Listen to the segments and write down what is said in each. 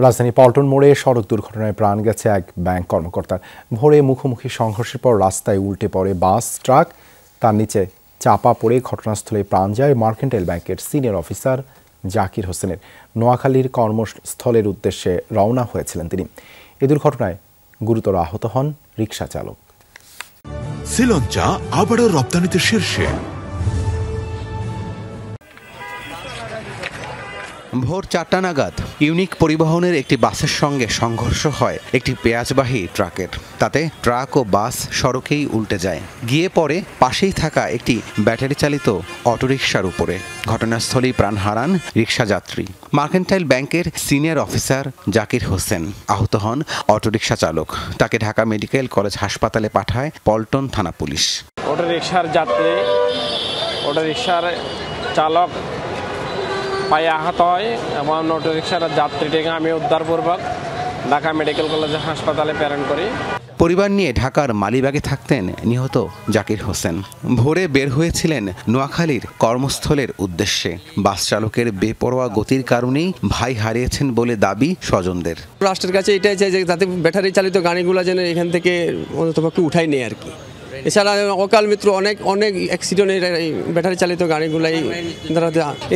রাজধানী পল্টন মোড়ে সড়ক দুর্ঘটনায় প্রাণ গেছে এক ব্যাংক কর্মকর্তার। ভোরে মুখোমুখি সংঘর্ষের পর রাস্তায় উল্টে পড়ে বাস ট্রাক, তার নিচে চাপা পড়ে ঘটনাস্থলে প্রাণ যায় মার্কেন্টাইল ব্যাংকের সিনিয়র অফিসার জাকির হোসেনের। নোয়াখালীর কর্মস্থলের উদ্দেশ্যে রওনা হয়েছিলেন তিনি। এই দুর্ঘটনায় গুরুতর আহত হন রিকশা চালক। শ্রীলঙ্কা আবারও রপ্তানিতে শীর্ষে। ভোর 4টা নাগাদ ইউনিক পরিবহনের একটি বাসের সঙ্গে সংঘর্ষ হয় একটি পেঁয়াজবাহী ট্রাকের। তাতে ট্রাক ও বাস সড়কেই উল্টে যায়, গিয়ে পড়ে পাশেই থাকা একটি ব্যাটারি চালিত অটোরিকশার উপরে। ঘটনাস্থলেই প্রাণ হারান রিকশা যাত্রী। মার্কেন্টাইল ব্যাংকের সিনিয়র অফিসার জাকির হোসেন। আহত হন অটোরিকশা চালক। তাকে ঢাকা মেডিকেল কলেজ হাসপাতালে পাঠায় পল্টন থানা পুলিশ। অটোরিকশার যাত্রী, অটোরিকশার চালক পায়ে আহত হয় এবং অটোরিকশার যাত্রীটিকে আমি উদ্ধারপূর্বক ঢাকা মেডিকেল কলেজ হাসপাতালে প্রেরণ করি। পরিবার নিয়ে ঢাকার মালিবাগে থাকতেন নিহত জাকির হোসেন। ভোরে বের হয়েছিলেন নোয়াখালীর কর্মস্থলের উদ্দেশ্যে। বাস চালকের বেপরোয়া গতির কারণেই ভাই হারিয়েছেন বলে দাবি স্বজনদের। রাষ্ট্রের কাছে এটাই চাই যে যাতে ব্যাটারি চালিত গাড়িগুলো যেন এখান থেকে অন্ততপক্ষে উঠাই নেই আর কি। এছাড়া অকাল মৃত্যু অনেক অ্যাক্সিডেন্টের এই ব্যাটারি চালিত গাড়িগুলাই।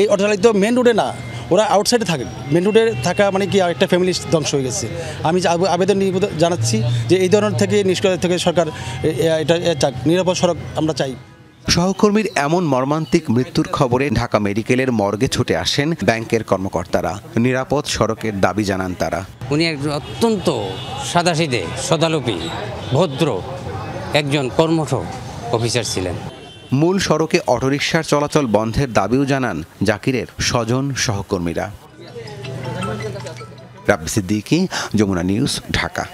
এই অটো চালিত মেন রোডে না, ওরা আউটসাইডে থাকে। মেন রোডে থাকা মানে কি একটা ফ্যামিলি ধ্বংস হয়ে গেছে। আমি আবেদন জানাচ্ছি যে এই ধরনের থেকে নিষ্ক্রিয় থেকে সরকার এটা চাক, নিরাপদ সড়ক আমরা চাই। সহকর্মীর এমন মর্মান্তিক মৃত্যুর খবরে ঢাকা মেডিকেলের মর্গে ছুটে আসেন ব্যাংকের কর্মকর্তারা। নিরাপদ সড়কের দাবি জানান তারা। উনি একজন অত্যন্ত সাদাসিধে, সদালোপী, ভদ্র একজন কর্মঠ অফিসার ছিলেন। মূল সড়কে অটোরিকশার চলাচল বন্ধের দাবিও জানান জাকিরের স্বজন সহকর্মীরা। রাব্বি সিদ্দিকী, যমুনা নিউজ, ঢাকা।